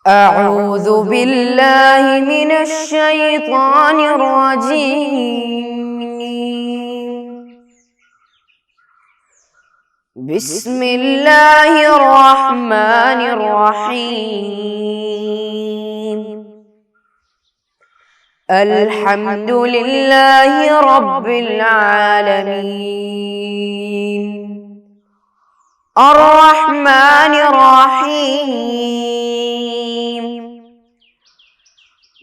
أعوذ بالله من الشيطان الرجيم. بسم الله الرحمن الرحيم. الحمد لله رب العالمين. الرحمن الرحيم.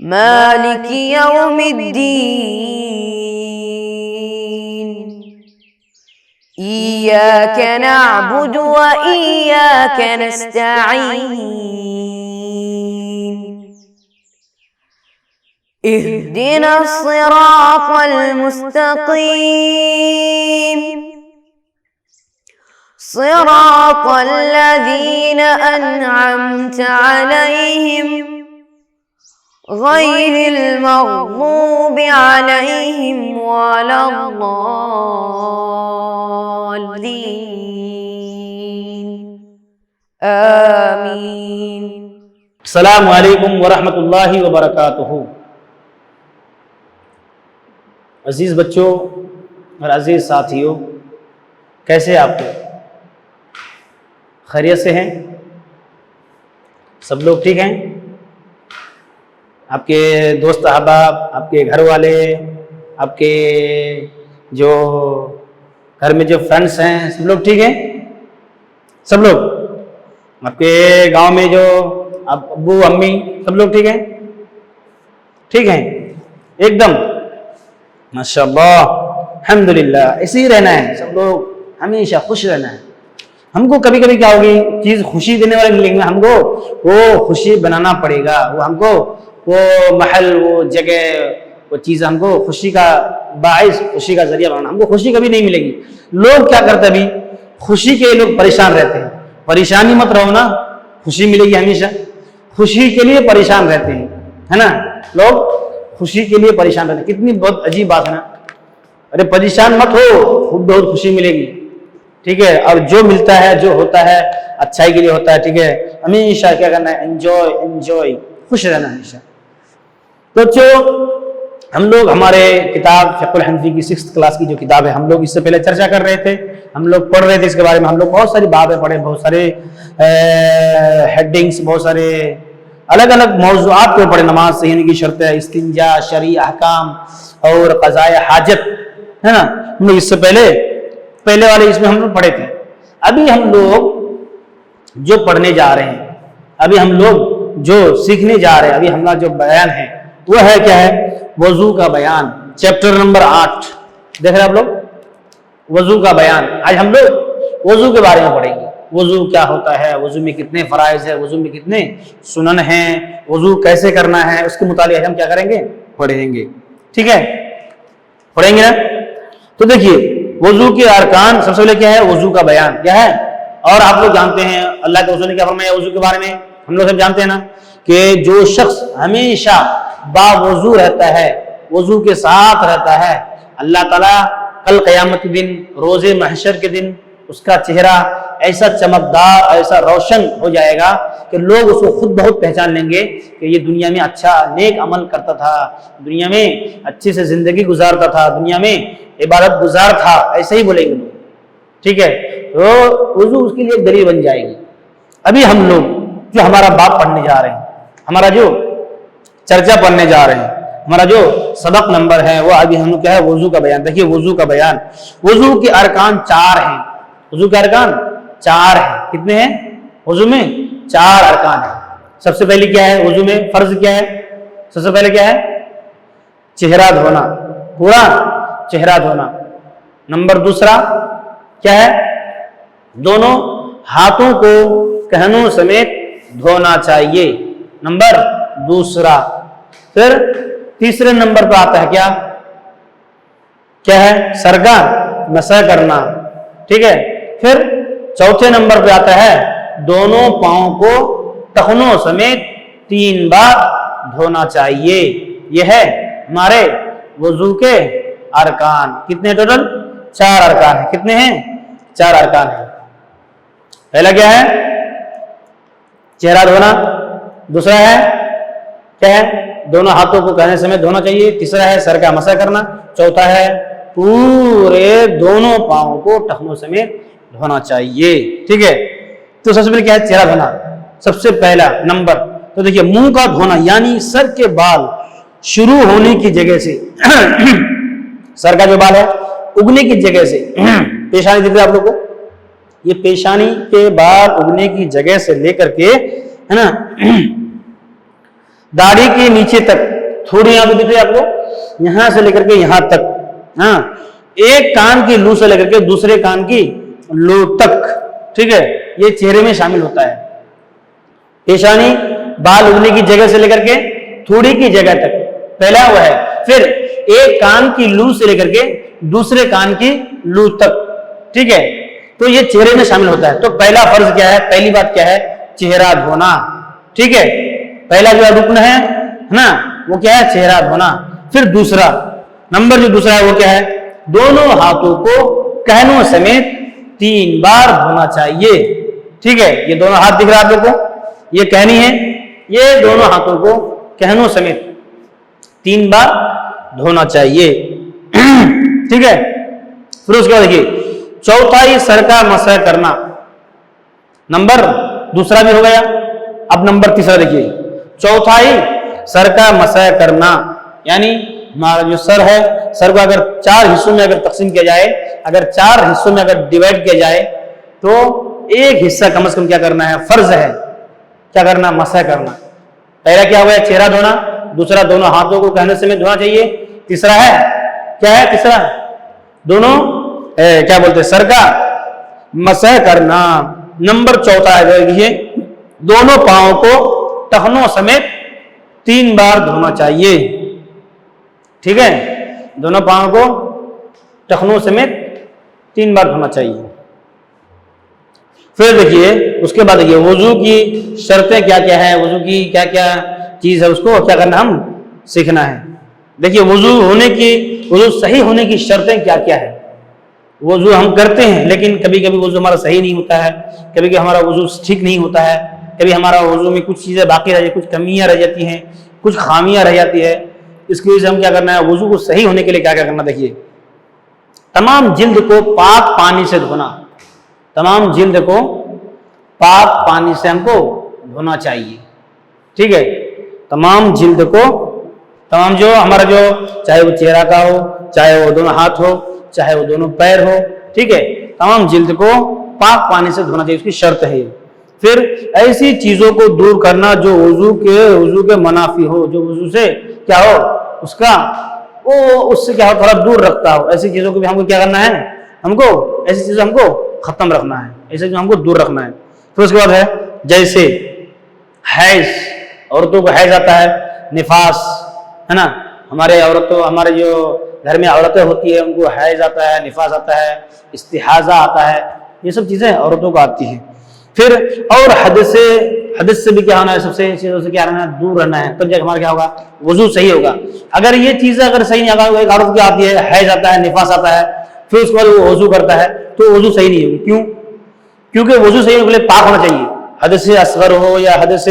مالك يوم الدين. إياك نعبد وإياك نستعين. اهدنا الصراط المستقيم. صراط الذين أنعمت عليهم غير المغضوب عليهم ولا الضالين. آمين. السلام علیکم ورحمۃ اللہ وبرکاتہ. عزیز بچوں اور عزیز ساتھیوں، کیسے آپ لوگ؟ خیریت سے ہیں؟ سب لوگ ٹھیک ہیں؟ آپ کے دوست احباب، آپ کے گھر والے، آپ کے جو گھر میں جو فرینڈس ہیں، سب لوگ ٹھیک ہیں؟ سب لوگ؟ آپ کے گاؤں میں جو ابو امی سب لوگ ٹھیک ہیں؟ ٹھیک ہیں ایک دم؟ ماشاء اللہ، الحمدللہ. ایسے ہی رہنا ہے، سب لوگ ہمیشہ خوش رہنا ہے. ہم کو کبھی کبھی کیا ہوگی، چیز خوشی دینے والے ملیں گے، ہم کو وہ خوشی بنانا پڑے گا. وہ ہم کو وہ محل، وہ جگہ، وہ چیز ہم کو خوشی کا باعث، خوشی کا ذریعہ بنانا. ہم کو خوشی کبھی نہیں ملے گی. لوگ کیا کرتے ہیں ابھی، خوشی کے لوگ پریشان رہتے ہیں. پریشانی مت رہو نا، خوشی ملے گی ہمیشہ. خوشی کے لیے پریشان رہتے ہیں، ہے نا؟ لوگ خوشی کے لیے پریشان رہتے ہیں. کتنی بہت عجیب بات ہے نا. ارے پریشان مت ہو، خود بہت خوشی ملے گی. ٹھیک ہے؟ اور جو ملتا ہے، جو ہوتا ہے اچھائی کے لیے ہوتا ہے. ٹھیک ہے؟ ہمیشہ کیا کرنا ہے، انجوائے، خوش رہنا ہمیشہ. تو ہم لوگ ہمارے کتاب فقہ الحنفی کی 6th کلاس کی جو کتاب ہے، ہم لوگ اس سے پہلے چرچا کر رہے تھے. ہم لوگ پڑھ رہے تھے اس کے بارے میں. ہم لوگ بہت ساری بابیں پڑھے، بہت سارے ہیڈنگس، بہت سارے الگ الگ موضوعات کو پڑھے. نماز صحیح ہونے کی شرطیں، استنجا، شرعی احکام اور قضاء حاجت، ہے نا؟ ہم لوگ اس سے پہلے والے اس میں ہم لوگ پڑھے تھے. ابھی ہم لوگ جو پڑھنے جا رہے ہیں، ابھی ہم لوگ جو سیکھنے جا رہے ہیں، ابھی ہمارا جو بیان ہے وہ ہے کیا ہے؟ وضو کا بیان، چیپٹر نمبر 8. دیکھ رہے ہیں آپ لوگ، وضو کا بیان. آج ہم لوگ وضو کے بارے میں پڑھیں گے. وضو کیا ہوتا ہے، وضو میں کتنے فرائض ہیں، وضو میں کتنے سنن ہیں، وضو کیسے کرنا ہے، اس کے متعلق ہم کیا کریں گے، پڑھیں گے. ٹھیک ہے؟ پڑھیں گے نا؟ تو دیکھیے، وضو کے ارکان، سب سے پہلے کیا ہے؟ وضو کا بیان کیا ہے. اور آپ لوگ جانتے ہیں اللہ کے رسول نے کیا فرمایا وضو کے بارے میں، ہم لوگ سب جانتے ہیں نا، کہ جو شخص ہمیشہ باوضو رہتا ہے، وضو کے ساتھ رہتا ہے، اللہ تعالیٰ کل قیامت کے دن، روز محشر کے دن، اس کا چہرہ ایسا چمکدار، ایسا روشن ہو جائے گا کہ لوگ اس کو خود بہت پہچان لیں گے کہ یہ دنیا میں اچھا نیک عمل کرتا تھا، دنیا میں اچھے سے زندگی گزارتا تھا، دنیا میں عبادت گزار تھا. ایسے ہی بولیں گے لوگ. ٹھیک ہے؟ تو وضو اس کے لیے ایک دلیل بن جائے گی. ابھی ہم لوگ جو ہمارا باب پڑھنے جا رہے ہیں، ہمارا جو چرچا پڑھنے جا رہے ہیں، ہمارا جو سبق نمبر ہے وہ ابھی ہم لوگ کیا ہے، وضو کا بیان. دیکھیے وضو کا بیان، وضو کے ارکان 4 ہیں. وضو کے ارکان 4 ہیں. کتنے ہیں وضو میں؟ 4 ارکان ہیں. سب سے پہلے کیا ہے وضو میں؟ فرض کیا ہے؟ سب سے پہلے کیا ہے؟ چہرہ دھونا، پورا چہرہ دھونا. نمبر دوسرا کیا ہے؟ دونوں ہاتھوں کو کہنوں سمیت دھونا چاہیے. نمبر دوسرا. پھر تیسرے نمبر پہ آتا ہے کیا ہے؟ سر کا مسح کرنا. ٹھیک ہے؟ پھر چوتھے نمبر پہ آتا ہے دونوں پاؤں کو ٹخنوں سمیت 3 بار دھونا چاہیے. یہ ہے ہمارے وضو کے ارکان. کتنے ٹوٹل؟ 4 ارکان ہیں. کتنے ہیں؟ 4 ارکان ہیں. پہلا کیا ہے؟ چہرہ دھونا. دوسرا ہے کیا ہے دونوں ہاتھوں کو کہنے سمیت دھونا چاہیے، تیسرا ہے سر کا مسح کرنا، چوتھا ہے پورے دونوں پاؤں کو ٹخنوں سمیت دھونا چاہیے، ٹھیک ہے۔ تو سب سے پہلے کیا ہے چہرہ دھونا، سب سے پہلا نمبر تو دیکھیے منہ کا دھونا، یعنی سر کے بال شروع ہونے کی جگہ سے سر کا جو بال ہے اگنے کی جگہ سے پیشانی دکھ رہا ہے آپ لوگ کو، یہ پیشانی کے بال اگنے کی جگہ سے لے کر کے ہے نا داڑھی کے نیچے تک، تھوڑی یہاں پہ دکھ رہی ہے آپ کو، یہاں سے لے کر کے یہاں تک، ہاں ایک کان کی لو سے لے کر کے دوسرے کان کی لو تک، ٹھیک ہے، یہ چہرے میں شامل ہوتا ہے۔ پیشانی بال اگنے کی جگہ سے لے کر کے تھوڑی کی جگہ تک، پہلا وہ ہے، پھر ایک کان کی لو سے لے کر کے دوسرے کان کی لو تک، ٹھیک ہے، تو یہ چہرے میں شامل ہوتا ہے۔ تو پہلا فرض کیا ہے، پہلی بات کیا ہے، چہرہ دھونا، ٹھیک ہے، پہلا جو رکن ہے نا وہ کیا ہے چہرہ دھونا۔ پھر دوسرا نمبر جو دوسرا ہے وہ کیا ہے، دونوں ہاتھوں کو کہنوں سمیت 3 بار دھونا چاہیے، ٹھیک ہے، یہ دونوں ہاتھ دکھ رہا ہے آپ لوگ کو، یہ کہنی ہے، یہ دونوں ہاتھوں کو کہنوں سمیت 3 بار دھونا چاہیے، ٹھیک ہے۔ پھر اس کے بعد دیکھیے چوتھائی سر کا مسح کرنا، نمبر دوسرا بھی ہو گیا، اب نمبر تیسرا دیکھیے چوتھائی سر کا مسح کرنا، یعنی ہمارا جو سر ہے، سر کو اگر 4 حصوں میں اگر تقسیم کیا جائے، اگر 4 حصوں میں اگر ڈیوائڈ کیا جائے تو ایک حصہ کم از کم کیا کرنا ہے، فرض ہے کیا کرنا، مسح کرنا۔ پہلا کیا ہوا ہے چہرہ دھونا، دوسرا دونوں ہاتھوں کو کہنے سمیت دھونا چاہیے، تیسرا ہے کیا ہے، تیسرا دونوں کیا بولتے ہیں سر کا مسح کرنا، نمبر چوتھا ہے دیکھیے دونوں پاؤں کو ٹخنوں سمیت 3 بار دھونا چاہیے، ٹھیک ہے، دونوں پاؤں کو ٹخنوں سمیت 3 بار دھونا چاہیے۔ پھر دیکھیے اس کے بعد دیکھیے وضو کی شرطیں کیا کیا ہے، وضو کی کیا کیا چیز ہے، اس کو کیا کرنا ہم سیکھنا ہے۔ دیکھیے وضو صحیح ہونے کی شرطیں کیا کیا ہے۔ وضو ہم کرتے ہیں لیکن کبھی کبھی وضو ہمارا صحیح نہیں ہوتا ہے، کبھی کبھی ہمارا وضو ٹھیک نہیں ہوتا ہے، کبھی ہمارا وضو میں کچھ چیزیں باقی رہ جاتی ہیں، کچھ کمیاں رہ جاتی ہیں، کچھ خامیاں رہ جاتی ہے۔ اس کی وجہ سے ہم کیا کرنا ہے، وضو کو صحیح ہونے کے لیے کیا کیا کرنا، دیکھیے تمام جلد کو پاک پانی سے دھونا، تمام جلد کو پاک پانی سے ہم کو دھونا چاہیے، ٹھیک ہے، تمام جلد کو، تمام جو ہمارا جو چاہے وہ چہرہ کا ہو، چاہے وہ دونوں ہاتھ ہو، چاہے وہ دونوں پیر ہو، ٹھیک ہے، تمام جلد کو پاک پانی سے دھونا چاہیے، اس کی شرط ہے۔ پھر ایسی چیزوں کو دور کرنا جو وضو کے منافی ہو، جو وضو سے کیا ہو اس سے کیا ہو تھوڑا دور رکھتا ہو، ایسی چیزوں کو بھی ہم کو کیا کرنا ہے، ہم کو ایسی چیزیں ہم کو ختم رکھنا ہے، ایسی چیزیں ہم کو دور رکھنا ہے۔ پھر اس کے بعد ہے جیسے حیض، عورتوں کو حیض آتا ہے، نفاس ہے نا، ہمارے جو گھر میں عورتیں ہوتی ہیں ان کو حیض آتا ہے، نفاس آتا ہے، استحاضہ آتا ہے، یہ سب چیزیں عورتوں کو آتی ہیں۔ پھر اور حدث سے بھی کیا ہونا ہے، سب سے چیزوں سے کیا رہنا ہے، دور رہنا ہے، تب جا کے ہمارا کیا ہوگا، وضو صحیح ہوگا۔ اگر یہ چیزیں اگر صحیح نہیں ہوگا، ایک عورت کی آتی ہے حیض آتا ہے، نفاس آتا ہے، پھر اس کے بعد وہ وضو کرتا ہے تو وضو صحیح نہیں ہوگی، کیوں؟ کیونکہ وضو صحیح ہونے کے لیے پاک ہونا چاہیے، حدث اصغر ہو یا حدث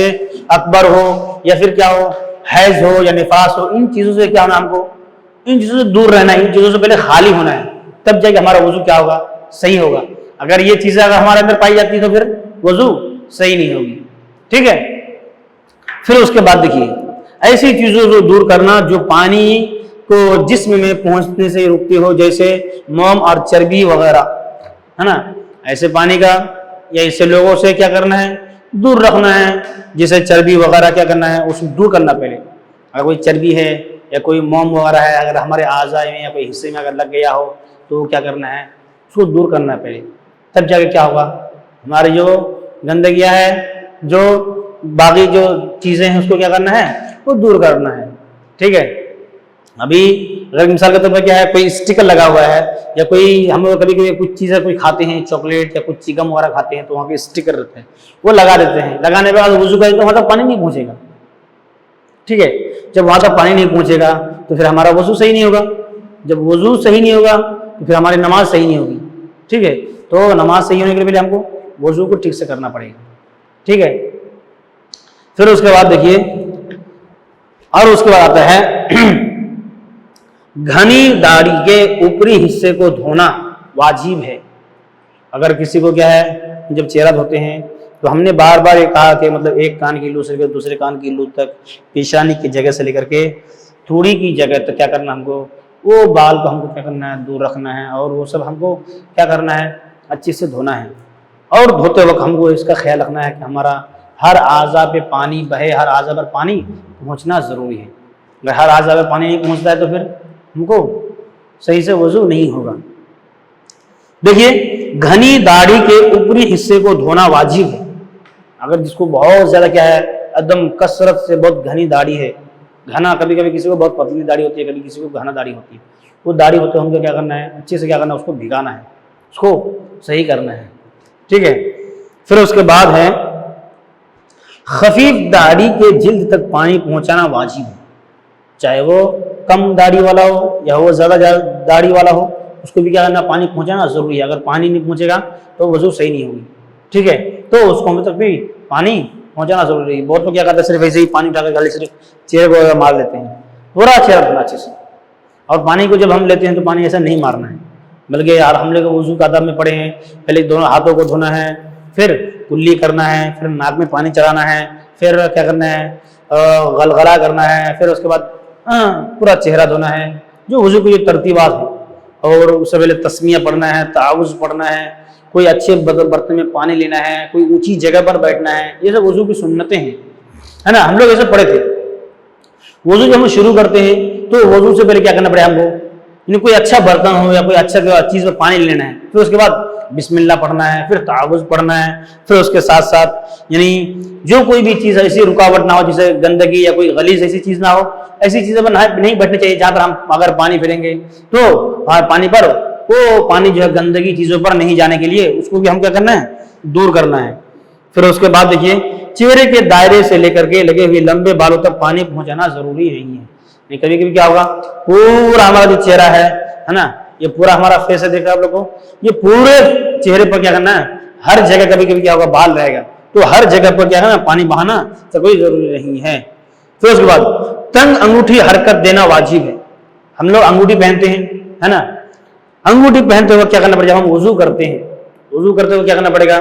اکبر ہو یا پھر کیا ہو، حیض ہو یا نفاس ہو، ان چیزوں سے کیا ہونا، ہم کو ان چیزوں سے دور رہنا ہے، ان چیزوں سے پہلے خالی ہونا ہے، تب جا کے ہمارا وضو کیا ہوگا، صحیح ہوگا۔ اگر یہ چیزیں اگر ہمارے اندر پائی جاتی ہے تو پھر وضو صحیح نہیں ہوگی، ٹھیک ہے۔ پھر اس کے بعد دیکھیے ایسی چیزوں کو دور کرنا جو پانی کو جسم میں پہنچنے سے روکتی ہو، جیسے موم اور چربی وغیرہ ہے نا، ایسے پانی کا یا ایسے لوگوں سے کیا کرنا ہے، دور رکھنا ہے، جیسے چربی وغیرہ کیا کرنا ہے، اس کو دور کرنا پہلے۔ اگر کوئی چربی ہے یا کوئی موم وغیرہ ہے، اگر ہمارے اعضاء میں یا کوئی حصے میں اگر لگ گیا ہو تو کیا کرنا ہے، اس کو دور کرنا ہے پہلے، تب جا کے کیا ہوگا، ہماری جو گندگیاں ہے، جو باقی جو چیزیں ہیں، اس کو کیا کرنا ہے، وہ دور کرنا ہے، ٹھیک ہے۔ ابھی اگر مثال کے طور پر کیا ہے، کوئی اسٹیکر لگا ہوا ہے یا کوئی ہم لوگ کبھی کبھی کچھ چیزیں کوئی کھاتے ہیں، چاکلیٹ یا کچھ چیگم وغیرہ کھاتے ہیں تو وہاں کے اسٹیکر رہتے ہیں، وہ لگا دیتے ہیں، لگانے کے بعد وضو کریں تو وہاں تک پانی نہیں پہنچے گا، ٹھیک ہے۔ جب وہاں تک پانی نہیں پہنچے گا تو پھر ہمارا وضو صحیح نہیں ہوگا، جب وضو صحیح نہیں ہوگا تو پھر ہماری نماز صحیح نہیں ہوگی، ٹھیک ہے۔ تو نماز صحیح ہونے کے لیے پہلے ہم کو وضو کو ٹھیک سے کرنا پڑے گا، ٹھیک ہے۔ پھر اس کے بعد دیکھیے، اور اس کے بعد آتا ہے گھنی داڑھی کے اوپری حصے کو دھونا واجب ہے۔ اگر کسی کو کیا ہے، جب چہرہ دھوتے ہیں تو ہم نے بار بار یہ کہا کہ مطلب ایک کان کی لو سے دوسرے کان کی لو تک، پیشانی کی جگہ سے لے کر کے تھوڑی کی جگہ تک کیا کرنا، ہم کو وہ بال کو ہم کو کیا کرنا ہے، دور رکھنا ہے، اور وہ سب ہم کو کیا کرنا ہے، اچھے سے دھونا ہے۔ اور دھوتے وقت ہم کو اس کا خیال رکھنا ہے کہ ہمارا ہر اعضاء پہ پانی بہے، ہر اعضاء پر پانی پہنچنا ضروری ہے۔ اگر ہر اعضاء پہ پانی نہیں پہنچتا ہے تو پھر ہم کو صحیح سے وضو نہیں ہوگا۔ دیکھیے، گھنی داڑھی کے اوپری حصے کو دھونا واجب ہے۔ اگر جس کو بہت زیادہ کیا ہے، ایکدم کثرت سے بہت گھنی داڑھی ہے، گھنا، کبھی کبھی کسی کو بہت پتلی داڑھی ہوتی ہے، کبھی کسی کو گھنا داڑھی ہوتی ہے، وہ داڑھی ہوتے ہم کو کیا کرنا ہے، اچھے سے کیا کرنا ہے، اس کو بھگانا ہے، اس کو صحیح کرنا ہے، ٹھیک ہے۔ پھر اس کے بعد ہے خفیف داڑھی کے جلد تک پانی پہنچانا واجب ہے، چاہے وہ کم داڑھی والا ہو یا وہ زیادہ داڑھی والا ہو، اس کو بھی کیا کرنا، پانی پہنچانا ضروری ہے۔ اگر پانی نہیں پہنچے گا تو وضو صحیح نہیں ہوگی، ٹھیک ہے۔ تو اس کو ہم تک بھی پانی پہنچانا ضروری ہے۔ بہت لوگ کیا کرتے ہیں، صرف ایسے ہی پانی اٹھا کر گالی صرف چہرے کو مار لیتے ہیں، پورا چہرہ دھونا اچھے سے۔ اور پانی کو جب ہم لیتے ہیں تو پانی ایسا نہیں مارنا ہے، بلکہ یار ہم لوگ وضو کا آداب میں پڑے ہیں، پہلے دونوں ہاتھوں کو دھونا ہے، پھر کلی کرنا ہے، پھر ناک میں پانی چڑھانا ہے، پھر کیا کرنا ہے، غلغلہ کرنا ہے، پھر اس کے بعد پورا چہرہ دھونا ہے۔ جو وضو کی یہ ترتیبات ہیں، اور اس سے پہلے تسمیہ پڑھنا ہے، تعاوذ پڑھنا ہے، کوئی اچھے برتن میں پانی لینا ہے، کوئی اونچی جگہ پر بیٹھنا ہے، یہ سب وضو کی سنتیں ہیں، ہے نا۔ ہم لوگ ایسے پڑھے تھے۔ وضو جب ہم شروع کرتے ہیں تو وضو سے پہلے کیا کرنا پڑے ہم کو، یعنی کوئی اچھا برتن ہو یا کوئی اچھا چیز پر پانی لینا ہے، پھر اس کے بعد بسم اللہ پڑھنا ہے، پھر تعاوذ پڑھنا ہے، پھر اس کے ساتھ ساتھ یعنی جو کوئی بھی چیز ایسی رکاوٹ نہ ہو، جیسے گندگی یا کوئی غلیظ ایسی چیز نہ ہو، ایسی چیزوں پر نہیں بیٹھنا چاہیے جہاں پر ہم اگر پانی پھیریں گے تو وہاں پانی پر وہ پانی جو ہے گندگی چیزوں پر نہیں جانے کے لیے اس کو بھی ہم کیا کرنا ہے، دور کرنا ہے۔ پھر اس کے بعد دیکھیے، چہرے کے دائرے سے لے کر کے لگے ہوئے لمبے بالوں تک پانی پہنچانا ضروری نہیں ہے۔ کبھی کبھی کیا ہوگا، پورا ہمارا جو چہرہ ہے نا، یہ پورا ہمارا فیس ہے، دیکھا آپ لوگوں کو، یہ پورے چہرے پر کیا کرنا ہے، ہر جگہ کبھی کبھی کیا ہوگا، بال رہے گا تو ہر جگہ پر کیا کرنا، پانی بہانا تو کوئی ضروری نہیں ہے۔ پھر اس کے بعد تنگ انگوٹھی حرکت دینا واجب ہے۔ ہم لوگ انگوٹھی پہنتے ہیں، ہے نا، انگوٹھی پہنتے ہوئے کیا کرنا پڑے گا، ہم وضو کرتے ہیں، وضو کرتے ہوئے کیا کرنا پڑے گا،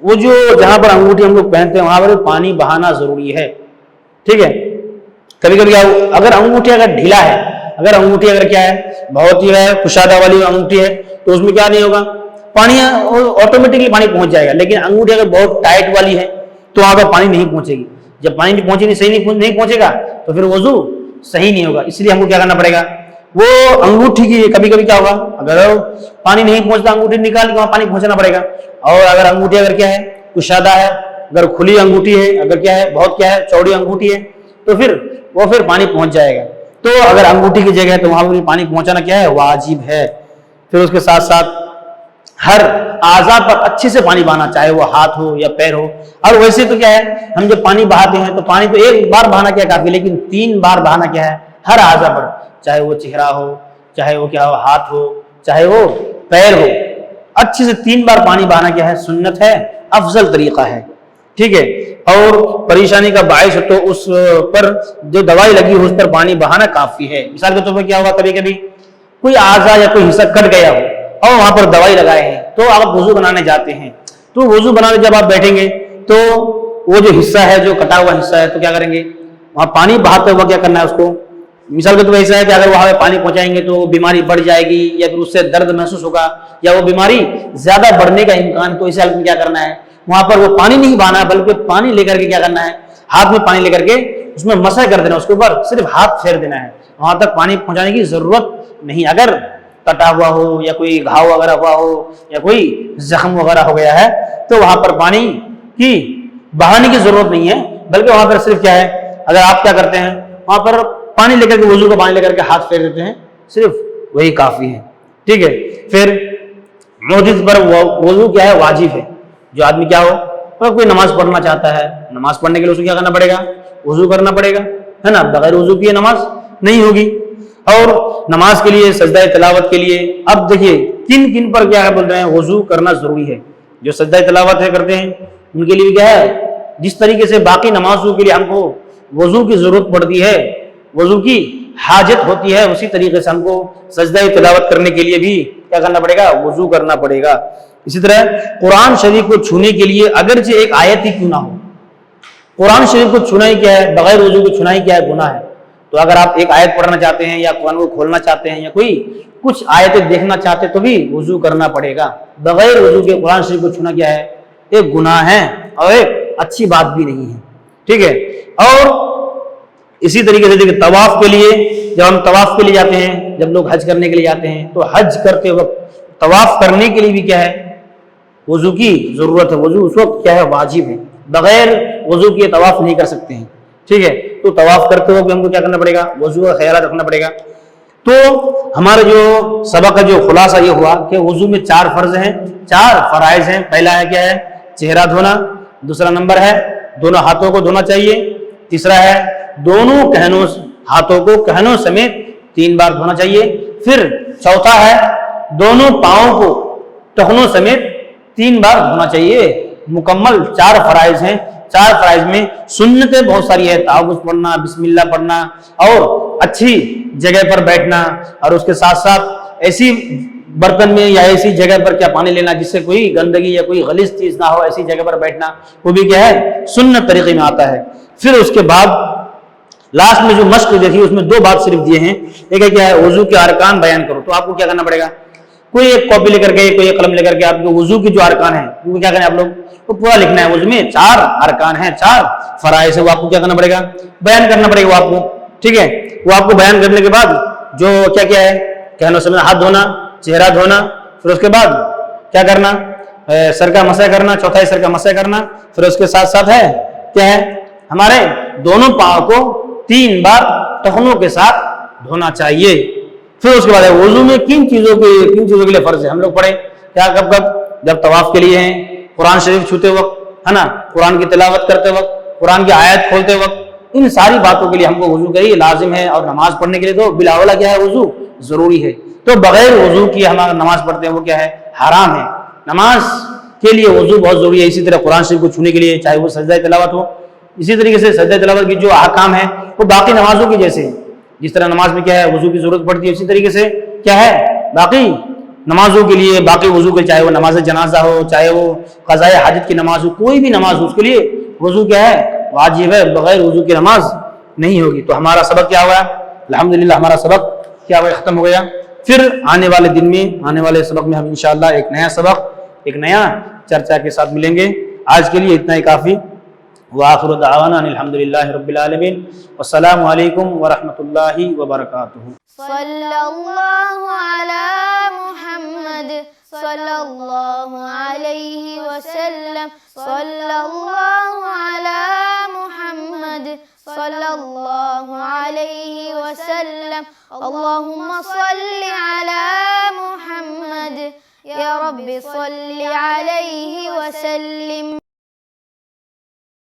وہ جو جہاں پر انگوٹھی ہم لوگ پہنتے ہیں وہاں پر پانی بہانا ضروری ہے، ٹھیک ہے۔ کبھی کبھی اگر انگوٹھی اگر ڈھیلا ہے، اگر انگوٹھی اگر کیا ہے، بہت ہی کشادہ والی انگوٹھی ہے تو اس میں کیا نہیں ہوگا، پانی آٹومیٹکلی پانی پہنچ جائے گا۔ لیکن انگوٹھی اگر بہت ٹائٹ والی ہے تو وہاں پر پانی نہیں پہنچے گی۔ جب پانی نہیں پہنچے گی، صحیح نہیں پہنچے گا تو پھر وضو صحیح نہیں ہوگا۔ اس لیے ہم کو کیا کرنا پڑے گا، وہ انگوٹھی کی کبھی کبھی کیا ہوگا، اگر پانی نہیں پہنچتا انگوٹھی نکال کے وہاں پانی پہنچانا پڑے گا۔ اور اگر انگوٹھی اگر کیا ہے، کشادہ ہے، اگر کھلی انگوٹھی ہے، اگر کیا ہے، بہت کیا ہے، چوڑی انگوٹھی ہے تو پھر وہ پانی پہنچ جائے گا۔ تو اگر انگوٹھی کی جگہ ہے تو وہاں پر پانی پہنچانا کیا ہے، واجب ہے۔ پھر اس کے ساتھ ساتھ ہر اعضاء پر اچھے سے پانی بہانا، چاہے وہ ہاتھ ہو یا پیر ہو۔ اور ویسے تو کیا ہے، ہم جب پانی بہاتے ہیں تو پانی تو ایک بار بہانا کیا کافی، لیکن 3 بار بہانا کیا ہے، ہر اعضاء پر، چاہے وہ چہرہ ہو، چاہے وہ کیا ہو، ہاتھ ہو، چاہے وہ پیر ہو، اچھے سے 3 بار پانی بہانا کیا ہے، سنت ہے، افضل طریقہ ہے، ٹھیک ہے۔ اور پریشانی کا باعث ہو تو اس پر جو دوائی لگی ہو اس پر پانی بہانا کافی ہے۔ مثال کے طور پر کیا ہوا، کبھی کبھی کوئی اعضاء یا کوئی حصہ کٹ گیا ہو اور وہاں پر دوائی لگائے ہیں تو آپ وضو بنانے جاتے ہیں، تو وضو بنانے جب آپ بیٹھیں گے تو وہ جو حصہ ہے، جو کٹا ہوا حصہ ہے، تو کیا کریں گے، وہاں پانی بہاتے ہوا کیا کرنا ہے اس کو، مثال کے طور پر ایسا ہے کہ اگر وہاں پانی پہنچائیں گے تو بیماری بڑھ جائے گی یا پھر اس سے درد محسوس ہوگا یا وہ بیماری زیادہ بڑھنے کا امکان، تو اس حالت میں کیا کرنا ہے، وہاں پر وہ پانی نہیں بہانا بلکہ پانی لے کر کے کیا کرنا ہے، ہاتھ میں پانی لے کر کے اس میں مسح کر دینا، اس کے اوپر صرف ہاتھ پھیر دینا ہے، وہاں تک پانی پہنچانے کی ضرورت نہیں۔ اگر کٹا ہوا ہو یا کوئی گھاؤ وغیرہ ہوا ہو یا کوئی زخم وغیرہ ہو گیا ہے تو وہاں پر پانی کی بہانے کی ضرورت نہیں ہے، بلکہ وہاں پر صرف کیا ہے، اگر آپ کیا کرتے ہیں، وہاں پر پانی لے کر کے وضو کا پانی لے کر کے ہاتھ پھیر دیتے ہیں، صرف وہی کافی ہے، ٹھیک ہے۔ پھر محدث پر وضو کیا ہے، واجب ہے۔ جو آدمی کیا ہو، اگر کوئی نماز پڑھنا چاہتا ہے، نماز پڑھنے کے لیے اسے کیا کرنا پڑے گا، وضو کرنا پڑے گا، ہے نا، بغیر وضو کیے نماز نہیں ہوگی۔ اور نماز کے لیے، سجدہ تلاوت کے لیے، اب دیکھیے کن کن پر کیا ہے بول رہے ہیں، وضو کرنا ضروری ہے۔ جو سجدہ تلاوت ہے کرتے ہیں ان کے لیے کیا ہے، جس طریقے سے باقی نمازوں کے لیے ہم کو وضو کی ضرورت پڑتی ہے، وضو کی حاجت ہوتی ہے، اسی طریقے سے ہم کو سجدہ تلاوت کرنے کے لیے بھی کیا کرنا پڑے گا؟ وضو کرنا پڑے گا۔ اسی طرح قرآن شریف کو چھونے کے لیے اگرچہ ایک آیت ہی کیوں نہ ہو، قرآن شریف کو چھونا ہی کیا ہے؟ بغیر وضو کے چھونا ہی کیا ہے؟ گناہ ہے۔ تو اگر آپ ایک آیت پڑھنا چاہتے ہیں یا قرآن کو کھولنا چاہتے ہیں یا کوئی کچھ آیتیں دیکھنا چاہتے تو بھی وضو کرنا پڑے گا۔ بغیر وضو کے قرآن شریف کو چھونا کیا ہے؟ ایک گناہ ہے اور ایک اچھی بات بھی نہیں ہے، ٹھیک ہے۔ اور اسی طریقے سے دیکھیں طواف کے لیے، جب ہم طواف کے لیے جاتے ہیں، جب لوگ حج کرنے کے لیے جاتے ہیں تو حج کرتے وقت طواف کرنے کے لیے بھی کیا ہے؟ وضو کی ضرورت ہے۔ وضو اس وقت کیا ہے؟ واجب ہے، بغیر وضو کے طواف نہیں کر سکتے ہیں، ٹھیک ہے۔ تو طواف کرتے وقت ہم کو کیا کرنا پڑے گا؟ وضو کا خیال رکھنا پڑے گا۔ تو ہمارا جو سبق کا جو خلاصہ یہ ہوا کہ وضو میں 4 فرض ہیں، 4 فرائض ہیں۔ پہلا ہے کیا ہے؟ چہرہ دھونا، دوسرا نمبر ہے دونوں ہاتھوں کو دھونا چاہیے، تیسرا ہے دونوں ہاتھوں کو کہنوں سمیت 3 بار دھونا چاہیے، پھر چوتھا ہے دونوں پاؤں کو ٹخنوں سمیت 3 بار دھونا چاہیے۔ مکمل 4 فرائض ہیں۔ 4 فرائض میں سنتیں بہت ساری ہے، تعوذ پڑھنا، بسم اللہ پڑھنا، اور اچھی جگہ پر بیٹھنا، اور اس کے ساتھ ساتھ ایسی برتن میں یا ایسی جگہ پر کیا پانی لینا جس سے کوئی گندگی یا کوئی غلیظ چیز نہ ہو، ایسی جگہ پر بیٹھنا، وہ بھی کیا ہے؟ سنت طریقے میں آتا ہے۔ پھر اس کے بعد لاسٹ میں جو مشق دیکھی اس میں 2 بات صرف دیے ہیں، ایک ہے کیا ہے؟ وضو کے ارکان بیان کرو۔ تو آپ کو کیا کرنا پڑے گا؟ کوئی ایک کاپی لے کر کے، کوئی ایک قلم لے کر کے آپ کو وضو کی جو ارکان ہیں وہ کیا کریں؟ آپ لوگ کو پورا لکھنا ہے۔ وضو میں 4 ارکان ہیں، 4 فرائض ہے، وہ آپ کو کیا کرنا پڑے گا؟ بیان کرنا پڑے گا وہ آپ کو، ٹھیک ہے۔ وہ آپ کو بیان کرنے کے بعد جو کیا کیا ہے؟ کہنوں سمیت ہاتھ دھونا، چہرہ دھونا، پھر اس کے بعد کیا کرنا؟ سر کا مسح کرنا، چوتھائی سر کا مسح کرنا، پھر اس کے ساتھ ساتھ ہے کیا ہے؟ ہمارے دونوں پاؤں کو 3 بار ٹخنوں کے ساتھ دھونا چاہیے۔ پھر اس کے بعد وضو میں کن چیزوں کے لیے فرض ہے ہم لوگ پڑھیں کیا؟ کب کب؟ جب طواف کے لیے ہیں، قرآن شریف چھوتے وقت ہے نا، قرآن کی تلاوت کرتے وقت، قرآن کی آیت کھولتے وقت، ان ساری باتوں کے لیے ہم کو وضو کا ہی لازم ہے۔ اور نماز پڑھنے کے لیے تو بلاولا کیا ہے؟ وضو ضروری ہے۔ تو بغیر وضو کی ہمارا نماز پڑھتے ہیں وہ کیا ہے؟ حرام ہے۔ نماز کے لیے وضو بہت ضروری ہے۔ اسی طرح قرآن شریف کو چھونے کے لیے چاہے وہ سجدہ تلاوت ہو، اسی طریقے سے سجدہ تلاوت کی جو احکام ہے وہ باقی نمازوں کی جیسے ہیں، جس طرح نماز میں کیا ہے؟ وضو کی ضرورت پڑتی ہے، اسی طریقے سے کیا ہے؟ باقی نمازوں کے لیے باقی وضو کے، چاہے وہ نماز جنازہ ہو، چاہے وہ قضاء حاجت کی نماز ہو، کوئی بھی نماز ہو اس کے لیے وضو کیا ہے؟ واجب ہے، بغیر وضو کی نماز نہیں ہوگی۔ تو ہمارا سبق کیا ہوا؟ الحمدللہ ہمارا سبق کیا ہوا؟ ختم ہو گیا۔ پھر آنے والے دن میں، آنے والے سبق میں ہم انشاءاللہ ایک نیا سبق، ایک نیا چرچا کے ساتھ ملیں گے۔ آج کے لیے اتنا ہی کافی۔ وآخر دعوانا الحمدللہ رب العالمین، والسلام علیکم ورحمۃ اللہ وبرکاتہ۔ صلی اللہ علی محمد صلی اللہ علیہ وسلم، صلی اللہ علی محمد صلی اللہ علیہ وسلم، اللہم صلی علی محمد یا رب صلی علیہ وسلم۔